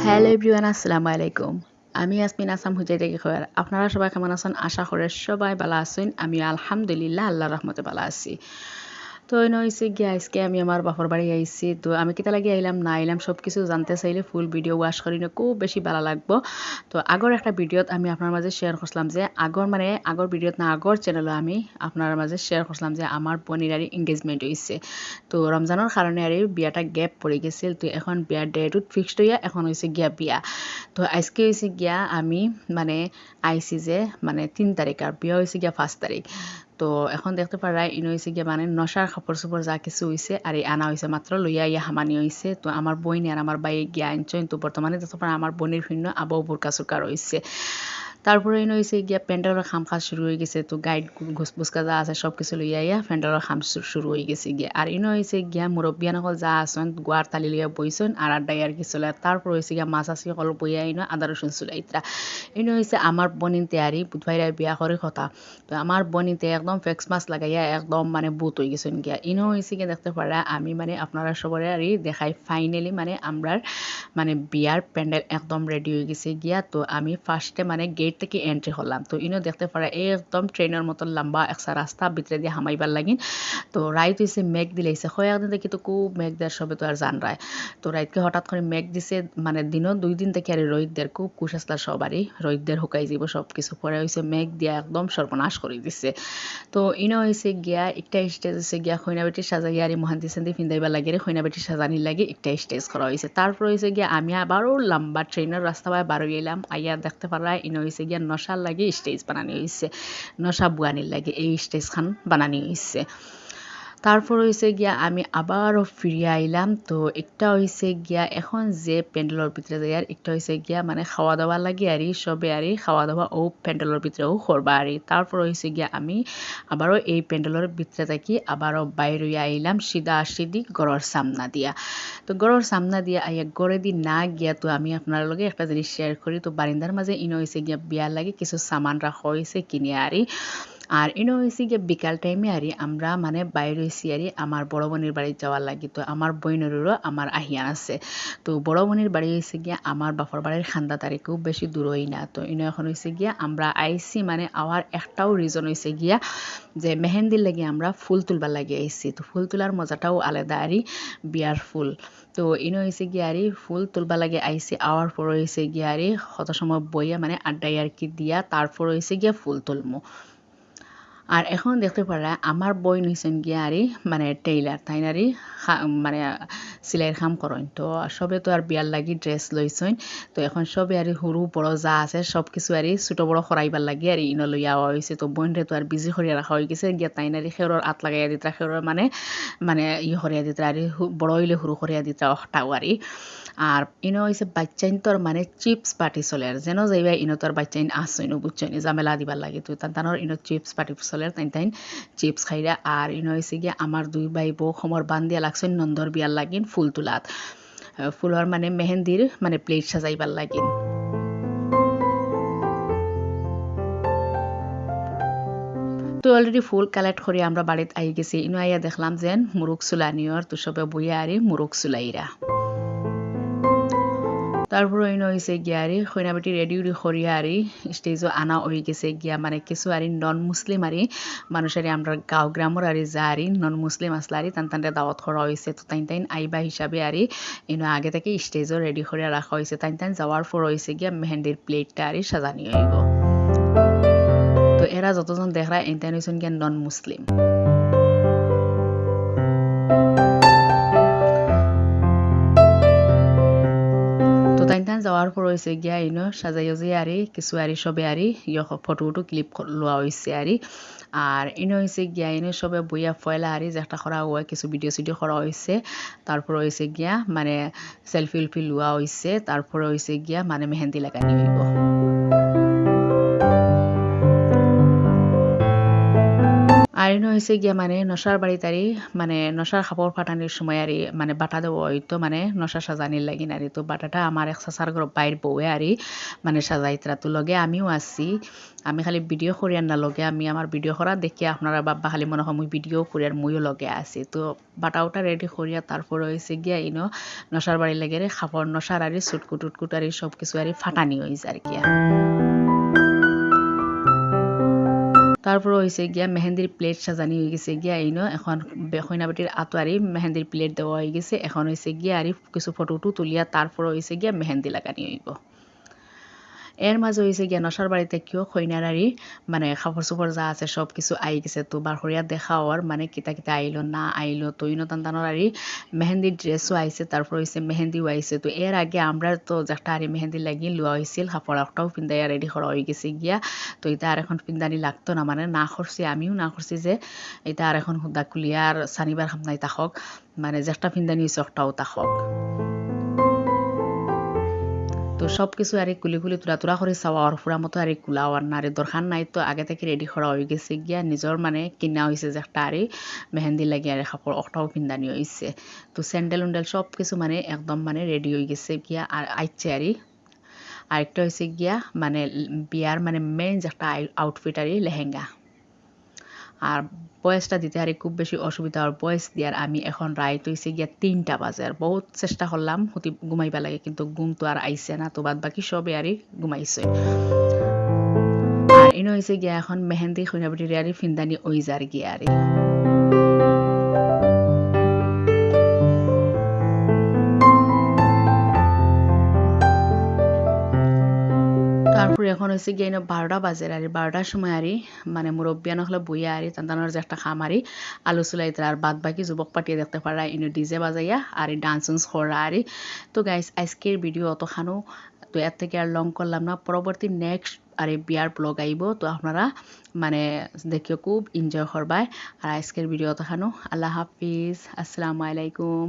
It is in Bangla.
হ্যালো এভরিওয়ান, আসসালামু আলাইকুম। আমি ইয়াসমিন আসাম হুজাই থেকে খবর। আপনারা সবাই কেমন আছেন? আশা করি সবাই ভালো আছেন। আমি আলহামদুলিল্লাহ আল্লাহর রহমতে ভালো আছি। তো এনে হয়েছে গিয়ে আজকে আমি আমার বাপর বাড়ি আইছি। তো আমি কেটা লাগি আইলাম না আইলাম সব কিছু জানতে চাইলে ফুল ভিডিও ওয়াশ করি না খুব বেশি ভালো লাগবো। তো আগর একটা ভিডিওত আমি আপনার মাঝে শেয়ার করছিলাম যে আগর ভিডিওত না আগর চ্যানেলে আমি আপনার মাঝে শেয়ার করছিলাম যে আমার বোনের আর এঙ্গেজমেন্ট হয়েছে। তো রমজানের কারণে আর বিয়াটা গ্যাপ পড়ে গেছিল। তো এখন বিয়ার ডেটত ফিক্সড হইয়া এখন হয়েছে গিয়া বিয়া। তো আজকে হয়েছে গিয়া আমি মানে আইসি যে ৩ তারিখ আর বিয়া হয়েছে গিয়া 5 তারিখ। তো এখন দেখতে পারা ইনো হয়েছে গিয়া নশার কাপড় চোপড় যা কিছু হয়েছে আর এই আনা হয়েছে মাত্র লইয়া ইয়া হামানি হয়েছে। তো আমার বইন আর আমার বাইয়ে গিয়া আনছেন। তো বর্তমানে দেখতে পারা আমার বোনের ভিন্ন আবু বোরকা সুরকা রয়েছে। তারপরে ইনো হয়েছে গিয়া প্যান্ডেলের খাম কাজ শুরু হয়ে গেছে। তো গাইড ঘুসপুসকা যা আছে সব কিছু লইয়া ইয়া প্যান্ডেলের খাম শুরু হয়ে গেছে গিয়া। আর ইনো হয়েছে গিয়া মুরব্বিয়ান সকল যা আছেন গোয়ার তালি লইয়া বইছেন আর আড্ডাই আর কি চলে। তারপর হয়েছে গিয়া মাছ আসি সকল বইয়া ইনো আদা রসুন চুলাইতরা। ইনো হয়েছে আমার বোনিন তেয়ারি বুধবাইরা বিয়া করে কথা। তো আমার বোনিতে একদম ফেক্স মাছ লাগাইয়া একদম বুত হয়ে গেছেন গিয়া। ইনো হয়েছে গিয়া দেখতে পারা আমি আপনারা সবাই আর দেখাই ফাইনালি আমরার বিয়ার প্যান্ডেল একদম রেডি হয়ে গেছে গিয়া। তো আমি ফার্স্টে গেট থেকে এন্ট্রি হলাম। তো ইনো দেখতে পারা একদম ট্রেনের মতো লম্বা একটা রাস্তা ভিতরে দিয়ে হামাইবার লাগিন। তো রাইত হয়েছে মেঘ দিলেছে কয়েকদিন থেকে তো খুব মেঘ দেওয়ার সবে তো আর জান রায়। তো রাইতকে হঠাৎ করে মেঘ দিছে দিনও 2 দিন থেকে আর রোহিতদের খুব কুশ আসলা সবারই রোহিতদের হুকাই যাব সব কিছু পরে হয়েছে মেঘ দিয়া একদম সর্বনাশ করে দিছে। তো ইনো হয়েছে গিয়া একটা স্টেজ হয়েছে গিয়া খৈনা বেটির সাজাইয়া আর মহান্তি সান্তি ফিন্দাইবার লাগে খৈনা বেটির সাজানির লাগে একটা স্টেজ করা হয়েছে। তারপর হয়েছে গিয়া আমি আবারও লম্বা ট্রেনের রাস্তা বাই বার গেলাম আইয়া দেখতে পারা ইনো হয়েছে গিয়া নশার লাগে স্টেজ বানানি হয়েছে। নশা বুয়ানির লাগে এই স্টেজ খান বানানি হয়েছে। তারপর হয়েছে গিয়া আমি আবারও ফিরে আইলাম। তো একটা হয়েছে গিয়া এখন যে প্যান্ডেলের ভিতরে যাই আর একটা হয়েছে গিয়া খাওয়া দাওয়া লাগে আর সবে আর খাওয়া দাওয়া ও প্যান্ডেলের ভিতরেও করবা আর তারপর হয়েছে গিয়া আমি আবারও এই প্যান্ডেলের ভিতরে থাকি আবারও বাইরে আইলাম সিধা সিধি গড়ের সামনা দিয়া। তো গড়ের সামনা দিয়া আইয়া গড়ে দি না গিয়া তো আমি আপনার লগে একটা জিনিস শেয়ার করি। তো বারিন্দার মাঝে ইনো হয়েছে গিয়া বিয়ার লাগে কিছু সামান রাখা হয়েছে কিনে আরি। আর ইনো হয়েছে গিয়ে বিকাল টাইমে আরি আমরা বাইরে হয়েছি আরি আমার বড় বোনের বাড়ি যাওয়ার লাগি। তো আমার বোনেরও আমার আহিয়ান আছে। তো বড় বোনের বাড়ি হয়েছে গিয়া আমার বাপর বাড়ির খান্দা তারি খুব বেশি দূরই না। তো ইনো এখন হয়েছে গিয়া আমরা আইসি আওয়ার একটাও রিজন হয়েছে গিয়া যে মেহেন্দির লাগে আমরা ফুল তুলবার লাগে আইসি। তো ফুল তোলার মজাটাও আলাদা আরি বিয়ার ফুল। তো ইনো হয়েছে গিয়া আরি ফুল তুলবার লাগে আইসি আওয়ার পর হয়েছে গিয়া আরি কত সময় বইয়া আড্ডাই আর কি দিয়া তারপর হয়েছে গিয়া ফুল তুলমু। আর এখন দেখতে পারা আমার বই নিছেন গিয়া আরি টেইলার তাই নারি সিলাইয়ের কাম করেন। তো সবে তো আর বিয়ার লাগি ড্রেস লইছেন। তো এখন সবে আর সরু বড় যা আছে সব কিছু আর ছোট বড় করাইবার লাগি আর ইনো লইয়া হয়েছে। তো বোনরে তো আর বিজি করিয়া রাখা হয়ে গেছে গিয়া তাই নারি খেরোর আত লাগাইয়া দিতরা খেরোর করিয়া দিতরা আর বড় হইলে সরু করিয়া দিতরা অটাও আরি। আর ইনো হয়েছে বাচ্চাইন তোর চিপস পার্টি চলে আর যেন যাইবা ইনো তোর বাচ্চাইন আসইনো বুঝছইনি ঝামেলা দিবার লাগে। তো তানোর ইনো চিপস পার্টি চলে তাইন চিপস খাইরা। আর ইনো হয়েছে গিয়া আমার 2 ভাই বউ সমর বান দিয়া লাগছেন নন্দর বিয়ার লাগিন ফুল তুলাত ফুলর মেহেন্দির প্লেট সাজাইবার লাগিন। তো অলরেডি ফুল কালেক্ট করে আমরা বাড়িতে আই গেছি। ইনো আইয়া দেখলাম যেন মুরুখ চুলানিয়র তো সবে বইয়া আরি মুরুখ চুলাইরা। তারপরে ইনো হয়েছে গিয়া আরি খৈনা বেটি রেডি উডি করিয়া আরি স্টেজও আনা হয়ে গেছে গিয়া কিছু আরি নন মুসলিম আরি মানুষ আরি আমরা গাঁও গ্রামের আরি যা আরি নন মুসলিম আসলে আরি তানরে দাওয়াত করা হয়েছে। তো তাইন আইবা হিসাবে আরি ইনো আগে থেকে স্টেজও রেডি করিয়া রাখা হয়েছে। তাইন যাওয়ার পর হয়েছে গিয়া মেহেন্দির প্লেটটা আরি সাজানি হইব। তো এরা যতজন দেখরা এনতাইন হয়েছেন গিয়া নন মুসলিম। যাওয়ার পর হয়েছে গিয়া ইনো সাজাইও যে আরি কিছু আরি সবে আরি ফটো ক্লিপ লোয়া হয়েছে আরি। আর ইনো হয়েছে গিয়া ইনো সবে বইয়া ফয়লা আরি যেটা করা হয় কিছু ভিডিও সিডিও করা হয়েছে। তারপর হয়েছে গিয়া সেলফি উলফি লোয়া হয়েছে। তারপর হয়েছে গিয়া মেহেন্দি লাগানি হইব। আর ইনো হয়েছে গিয়া মানে নশার বাড়িতে আরি মানে নশার কাপড় ফাটানির সময় আরি মানে বাটা দেবো হয়তো মানে নশা সাজানির লাগি নারি তো বাটাটা আমার এক সাসার ঘর বাইর বউয়ে আরি মানে সাজাইতরা তো লগে আমিও আসছি আমি খালি ভিডিও করি আর না লগে আমি আমার ভিডিও করা দেখি আপনারা বাবা খালি মনে হয় মুই ভিডিও করি আর মুইও লগে আছি তো বাটা ওটা রেডি করিয়া তারপরে হয়েছে গিয়া ইনো নশার বাড়ি লাগে রে কাপড় নশার আরি সুটকুট টুটকুট আরি সব কিছু আরি ফাটানি হয়েছে আর কি তারপর হয়েছে গিয়া মেহেন্দির প্লেট সাজানি হয়ে গেছে গিয়া ইনো এখন কইনাবাটির আতোয়ারি মেহেন্দির প্লেট দেওয়া হয়ে গেছে এখন হয়েছে গিয়া আর কিছু ফটো তুলিয়া তারপর হয়েছে গিয়া মেহেন্দি লাগানি হইব এর মাঝে হয়েছে গিয়া নশার বাড়িতে কেউ খৈনারারি মানে কাপড় চোপড় যা আছে সব কিছু আই গেছে তো বার করিয়া দেখা হওয়ার মানে কিতা কিতা আইলো না আইলো তো ইনো টানটানোর আরি মেহেন্দির ড্রেসও আইছে তারপর হয়েছে মেহেন্দিও আইছে তো এর আগে আমরা তো একটা আরি মেহেন্দি লাগিয়ে লওয়া হয়েছিল কাপড় একটাও পিন্দাইয়া রেডি করা হয়ে গেছে গিয়া তো এটা আর এখন পিন্দানি লাগতো না মানে না করছি আমিও না করছি যে এটা আর এখন হুদা কুলিয়ার শনিবার খামনাই তাহক মানে যেটা পিন্দানি হয়েছে একটাও তাহক তো সব কিছু আর কুলি কুলি তুলা করে চাওয়া আর ফুরা মতো আর কুলাও আর না দরকার নাই তো আগে থেকে রেডি করা হয়ে গেছে গিয়া নিজের মানে কিনা হয়েছে যে একটা আরে মেহেন্দি লাগে আর কাপড় অটাও পিন্দানি হয়েছে তো স্যান্ডেল উন্ডেল সব কিছু মানে একদম মানে রেডি হয়ে গেছে গিয়া আর আইছে আরেকটা হয়েছে গিয়া মানে বিয়ার মানে মেন যে একটা আউটফিট আর লেহেঙ্গা আর বয়সটা দিতে আর খুব বেশি অসুবিধা আর বয়স দিয়ার আমি এখন রাইত হয়েছে গিয়া 3টা বাজে আর বহুত চেষ্টা করলাম হতি ঘুমাইবা লাগে কিন্তু ঘুম তো আর আইছে না তো বাদ বাকি সবে আরই ঘুমাইছে আর ইনো হয়েছে গিয়া এখন মেহেন্দি খুনাবাটির আরই ফিন্দানি ওই যার গিয়া আরই তারপরে এখন হয়েছে গিয়ে 12টা বাজে আর 12টার সময় আরি মানে মুরব্বিয়ান হলে বইয়া আরি তান্তানোর যে একটা খাম আরি আলু চুলাইতে আর বাদ বাকি যুবক পাঠিয়ে দেখতে পারা ইনো ডিজে বাজাইয়া আর ডান্স উন্স করা আরি তো গাইস আজকের ভিডিও অতখানো তো এর থেকে আর লং করলাম না পরবর্তী নেক্সট আর বিয়ার ব্লগ আইব তো আপনারা মানে দেখিও খুব এনজয় করবাই আর আজকের ভিডিও অতখানো আল্লাহ হাফিজ আসসালামু আলাইকুম